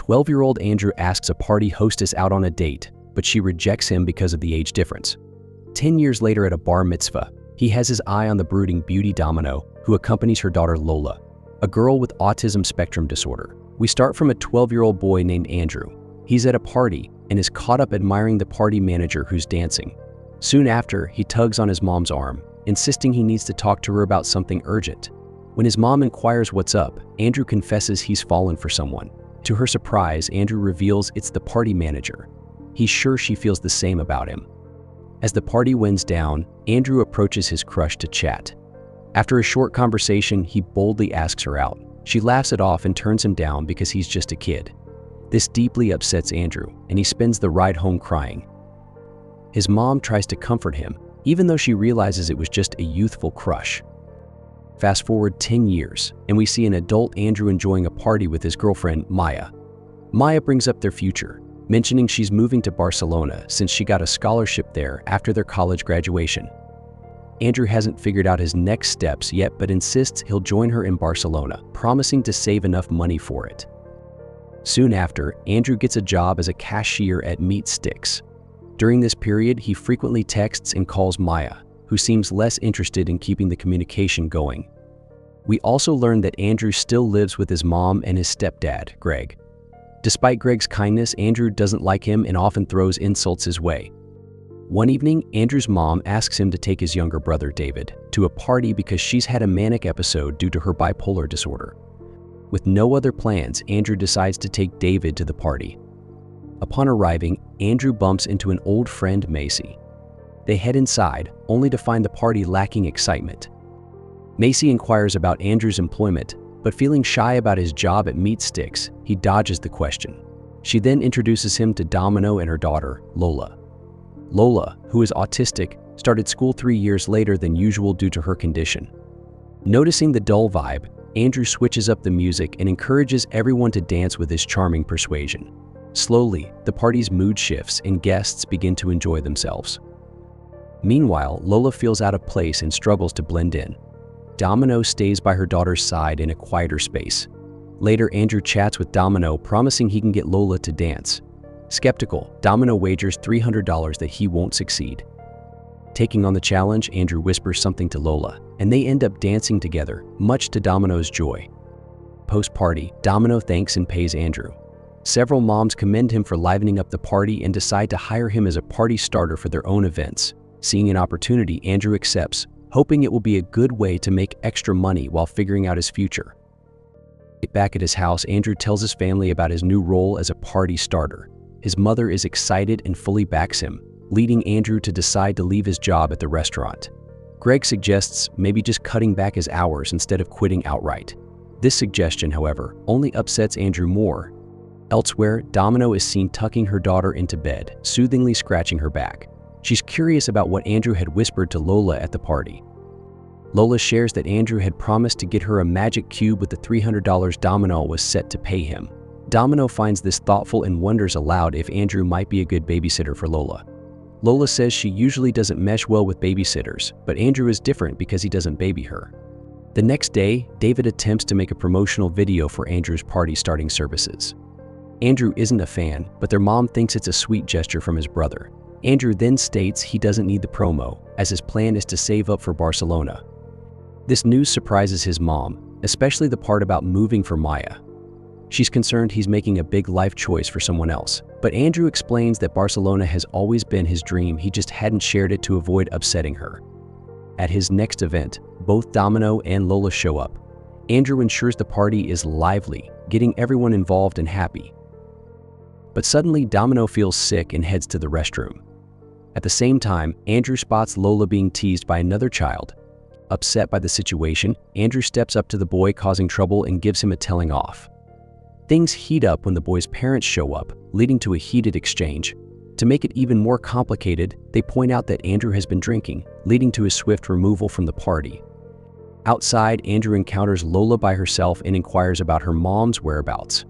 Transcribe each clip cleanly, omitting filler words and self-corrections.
12-year-old Andrew asks a party hostess out on a date, but she rejects him because of the age difference. 10 years later at a bar mitzvah, he has his eye on the brooding beauty Domino, who accompanies her daughter Lola, a girl with autism spectrum disorder. We start from a 12-year-old boy named Andrew. He's at a party and is caught up admiring the party manager who's dancing. Soon after, he tugs on his mom's arm, insisting he needs to talk to her about something urgent. When his mom inquires what's up, Andrew confesses he's fallen for someone. To her surprise, Andrew reveals it's the party manager. He's sure she feels the same about him. As the party winds down, Andrew approaches his crush to chat. After a short conversation, he boldly asks her out. She laughs it off and turns him down because he's just a kid. This deeply upsets Andrew, and he spends the ride home crying. His mom tries to comfort him, even though she realizes it was just a youthful crush. Fast forward 10 years, and we see an adult Andrew enjoying a party with his girlfriend, Maya. Maya brings up their future, mentioning she's moving to Barcelona since she got a scholarship there after their college graduation. Andrew hasn't figured out his next steps yet, but insists he'll join her in Barcelona, promising to save enough money for it. Soon after, Andrew gets a job as a cashier at Meat Sticks. During this period, he frequently texts and calls Maya, who seems less interested in keeping the communication going. We also learn that Andrew still lives with his mom and his stepdad, Greg. Despite Greg's kindness, Andrew doesn't like him and often throws insults his way. One evening, Andrew's mom asks him to take his younger brother, David, to a party because she's had a manic episode due to her bipolar disorder. With no other plans, Andrew decides to take David to the party. Upon arriving, Andrew bumps into an old friend, Macy. They head inside, only to find the party lacking excitement. Macy inquires about Andrew's employment, but feeling shy about his job at Meat Sticks, he dodges the question. She then introduces him to Domino and her daughter, Lola. Lola, who is autistic, started school 3 years later than usual due to her condition. Noticing the dull vibe, Andrew switches up the music and encourages everyone to dance with his charming persuasion. Slowly, the party's mood shifts and guests begin to enjoy themselves. Meanwhile, Lola feels out of place and struggles to blend in. Domino stays by her daughter's side in a quieter space. Later, Andrew chats with Domino, promising he can get Lola to dance. Skeptical, Domino wagers $300 that he won't succeed. Taking on the challenge, Andrew whispers something to Lola, and they end up dancing together, much to Domino's joy. Post-party, Domino thanks and pays Andrew. Several moms commend him for livening up the party and decide to hire him as a party starter for their own events. Seeing an opportunity, Andrew accepts, hoping it will be a good way to make extra money while figuring out his future. Back at his house, Andrew tells his family about his new role as a party starter. His mother is excited and fully backs him, leading Andrew to decide to leave his job at the restaurant. Greg suggests maybe just cutting back his hours instead of quitting outright. This suggestion, however, only upsets Andrew more. Elsewhere, Domino is seen tucking her daughter into bed, soothingly scratching her back. She's curious about what Andrew had whispered to Lola at the party. Lola shares that Andrew had promised to get her a magic cube with the $300 Domino was set to pay him. Domino finds this thoughtful and wonders aloud if Andrew might be a good babysitter for Lola. Lola says she usually doesn't mesh well with babysitters, but Andrew is different because he doesn't baby her. The next day, David attempts to make a promotional video for Andrew's party starting services. Andrew isn't a fan, but their mom thinks it's a sweet gesture from his brother. Andrew then states he doesn't need the promo, as his plan is to save up for Barcelona. This news surprises his mom, especially the part about moving for Maya. She's concerned he's making a big life choice for someone else, but Andrew explains that Barcelona has always been his dream, he just hadn't shared it to avoid upsetting her. At his next event, both Domino and Lola show up. Andrew ensures the party is lively, getting everyone involved and happy. But suddenly, Domino feels sick and heads to the restroom. At the same time, Andrew spots Lola being teased by another child. Upset by the situation, Andrew steps up to the boy causing trouble and gives him a telling off. Things heat up when the boy's parents show up, leading to a heated exchange. To make it even more complicated, they point out that Andrew has been drinking, leading to his swift removal from the party. Outside, Andrew encounters Lola by herself and inquires about her mom's whereabouts.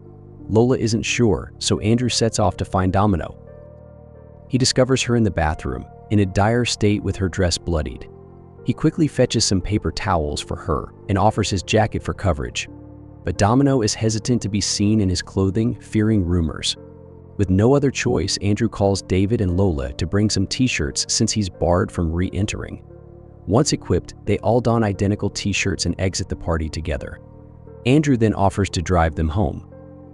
Lola isn't sure, so Andrew sets off to find Domino. He discovers her in the bathroom, in a dire state with her dress bloodied. He quickly fetches some paper towels for her and offers his jacket for coverage. But Domino is hesitant to be seen in his clothing, fearing rumors. With no other choice, Andrew calls David and Lola to bring some t-shirts since he's barred from re-entering. Once equipped, they all don identical t-shirts and exit the party together. Andrew then offers to drive them home.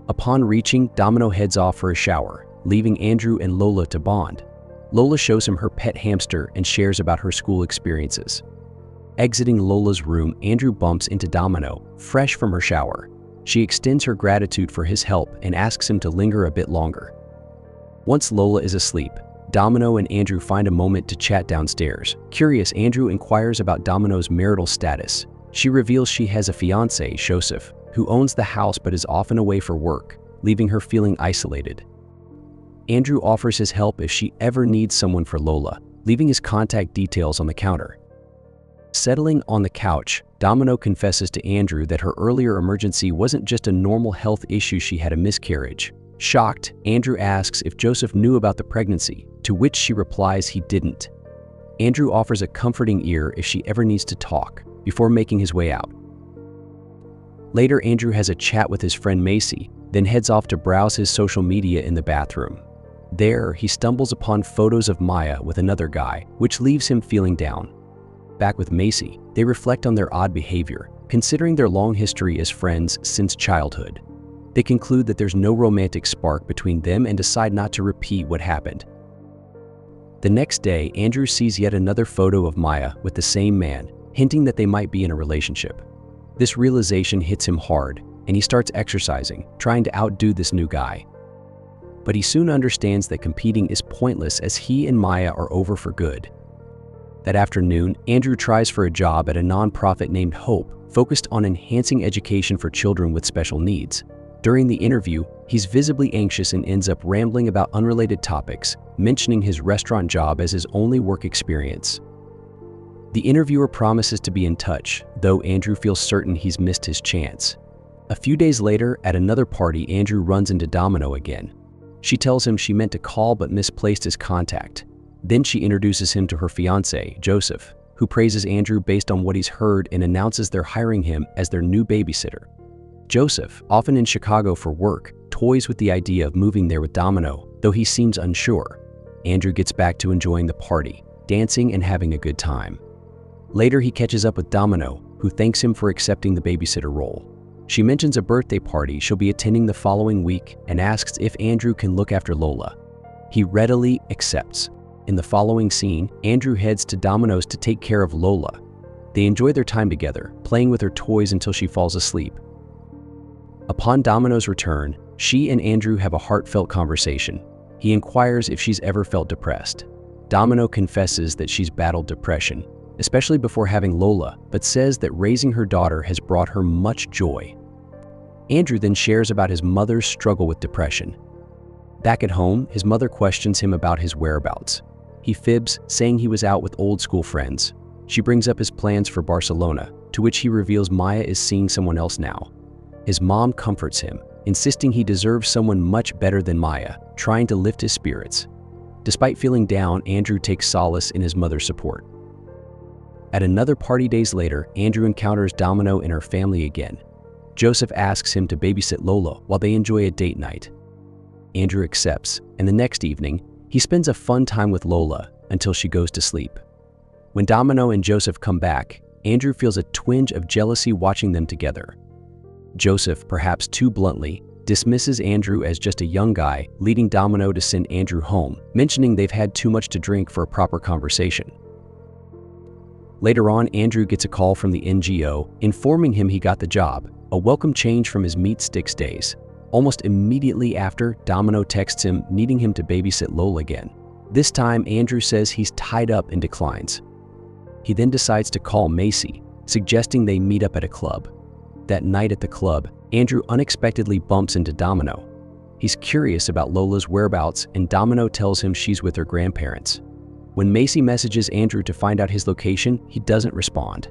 Upon reaching, Domino heads off for a shower, leaving Andrew and Lola to bond. Lola shows him her pet hamster and shares about her school experiences. Exiting Lola's room, Andrew bumps into Domino, fresh from her shower. She extends her gratitude for his help and asks him to linger a bit longer. Once Lola is asleep, Domino and Andrew find a moment to chat downstairs. Curious, Andrew inquires about Domino's marital status. She reveals she has a fiancé, Joseph, who owns the house but is often away for work, leaving her feeling isolated. Andrew offers his help if she ever needs someone for Lola, leaving his contact details on the counter. Settling on the couch, Domino confesses to Andrew that her earlier emergency wasn't just a normal health issue, she had a miscarriage. Shocked, Andrew asks if Joseph knew about the pregnancy, to which she replies he didn't. Andrew offers a comforting ear if she ever needs to talk, before making his way out. Later, Andrew has a chat with his friend Macy, then heads off to browse his social media in the bathroom. There, he stumbles upon photos of Maya with another guy, which leaves him feeling down. Back with Macy, they reflect on their odd behavior, considering their long history as friends since childhood. They conclude that there's no romantic spark between them and decide not to repeat what happened. The next day, Andrew sees yet another photo of Maya with the same man, hinting that they might be in a relationship. This realization hits him hard, and he starts exercising, trying to outdo this new guy. But he soon understands that competing is pointless as he and Maya are over for good. That afternoon, Andrew tries for a job at a nonprofit named Hope, focused on enhancing education for children with special needs. During the interview, he's visibly anxious and ends up rambling about unrelated topics, mentioning his restaurant job as his only work experience. The interviewer promises to be in touch, though Andrew feels certain he's missed his chance. A few days later, at another party, Andrew runs into Domino again. She tells him she meant to call but misplaced his contact. Then she introduces him to her fiancé, Joseph, who praises Andrew based on what he's heard and announces they're hiring him as their new babysitter. Joseph, often in Chicago for work, toys with the idea of moving there with Domino, though he seems unsure. Andrew gets back to enjoying the party, dancing and having a good time. Later, he catches up with Domino, who thanks him for accepting the babysitter role. She mentions a birthday party she'll be attending the following week and asks if Andrew can look after Lola. He readily accepts. In the following scene, Andrew heads to Domino's to take care of Lola. They enjoy their time together, playing with her toys until she falls asleep. Upon Domino's return, she and Andrew have a heartfelt conversation. He inquires if she's ever felt depressed. Domino confesses that she's battled depression, especially before having Lola, but says that raising her daughter has brought her much joy. Andrew then shares about his mother's struggle with depression. Back at home, his mother questions him about his whereabouts. He fibs, saying he was out with old school friends. She brings up his plans for Barcelona, to which he reveals Maya is seeing someone else now. His mom comforts him, insisting he deserves someone much better than Maya, trying to lift his spirits. Despite feeling down, Andrew takes solace in his mother's support. At another party days later, Andrew encounters Domino and her family again. Joseph asks him to babysit Lola while they enjoy a date night. Andrew accepts, and the next evening, he spends a fun time with Lola until she goes to sleep. When Domino and Joseph come back, Andrew feels a twinge of jealousy watching them together. Joseph, perhaps too bluntly, dismisses Andrew as just a young guy, leading Domino to send Andrew home, mentioning they've had too much to drink for a proper conversation. Later on, Andrew gets a call from the NGO informing him he got the job, a welcome change from his meat sticks days. Almost immediately after, Domino texts him needing him to babysit Lola again. This time, Andrew says he's tied up and declines. He then decides to call Macy, suggesting they meet up at a club. That night at the club, Andrew unexpectedly bumps into Domino. He's curious about Lola's whereabouts, and Domino tells him she's with her grandparents. When Macy messages Andrew to find out his location, he doesn't respond.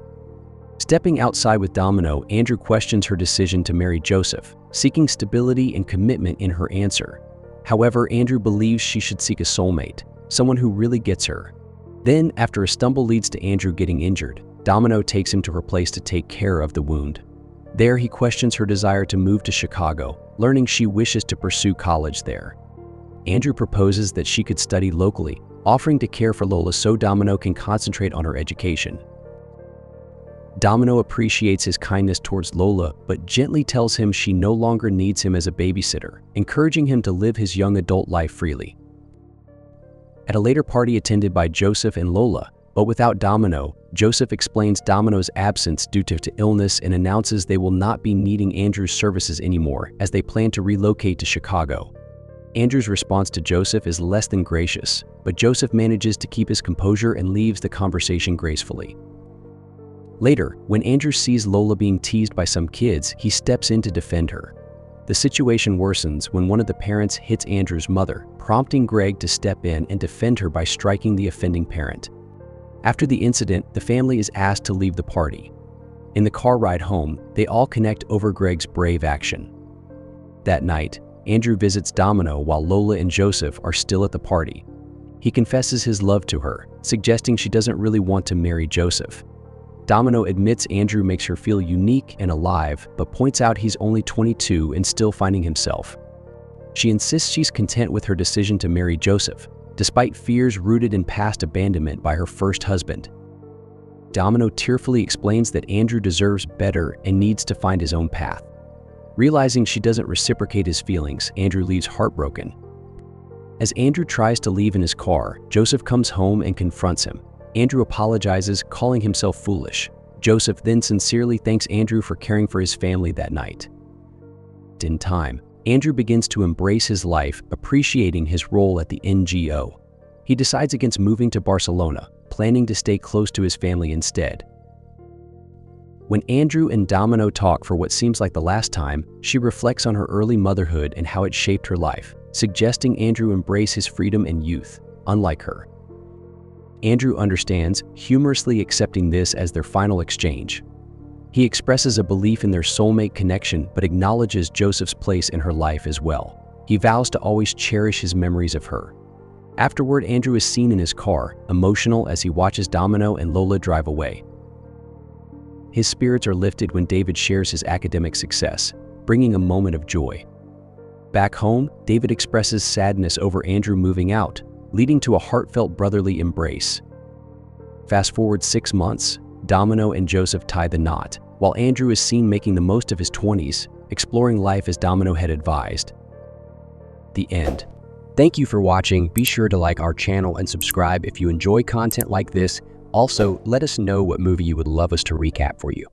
Stepping outside with Domino, Andrew questions her decision to marry Joseph, seeking stability and commitment in her answer. However, Andrew believes she should seek a soulmate, someone who really gets her. Then, after a stumble leads to Andrew getting injured, Domino takes him to her place to take care of the wound. There, he questions her desire to move to Chicago, learning she wishes to pursue college there. Andrew proposes that she could study locally, offering to care for Lola so Domino can concentrate on her education. Domino appreciates his kindness towards Lola, but gently tells him she no longer needs him as a babysitter, encouraging him to live his young adult life freely. At a later party attended by Joseph and Lola, but without Domino, Joseph explains Domino's absence due to illness and announces they will not be needing Andrew's services anymore as they plan to relocate to Chicago. Andrew's response to Joseph is less than gracious, but Joseph manages to keep his composure and leaves the conversation gracefully. Later, when Andrew sees Lola being teased by some kids, he steps in to defend her. The situation worsens when one of the parents hits Andrew's mother, prompting Greg to step in and defend her by striking the offending parent. After the incident, the family is asked to leave the party. In the car ride home, they all connect over Greg's brave action. That night, Andrew visits Domino while Lola and Joseph are still at the party. He confesses his love to her, suggesting she doesn't really want to marry Joseph. Domino admits Andrew makes her feel unique and alive, but points out he's only 22 and still finding himself. She insists she's content with her decision to marry Joseph, despite fears rooted in past abandonment by her first husband. Domino tearfully explains that Andrew deserves better and needs to find his own path. Realizing she doesn't reciprocate his feelings, Andrew leaves heartbroken. As Andrew tries to leave in his car, Joseph comes home and confronts him. Andrew apologizes, calling himself foolish. Joseph then sincerely thanks Andrew for caring for his family that night. In time, Andrew begins to embrace his life, appreciating his role at the NGO. He decides against moving to Barcelona, planning to stay close to his family instead. When Andrew and Domino talk for what seems like the last time, she reflects on her early motherhood and how it shaped her life, suggesting Andrew embrace his freedom and youth, unlike her. Andrew understands, humorously accepting this as their final exchange. He expresses a belief in their soulmate connection but acknowledges Joseph's place in her life as well. He vows to always cherish his memories of her. Afterward, Andrew is seen in his car, emotional as he watches Domino and Lola drive away. His spirits are lifted when David shares his academic success, bringing a moment of joy. Back home, David expresses sadness over Andrew moving out, leading to a heartfelt brotherly embrace. Fast forward 6 months, Domino and Joseph tie the knot, while Andrew is seen making the most of his 20s, exploring life as Domino had advised. The end. Thank you for watching. Be sure to like our channel and subscribe if you enjoy content like this. Also, let us know what movie you would love us to recap for you.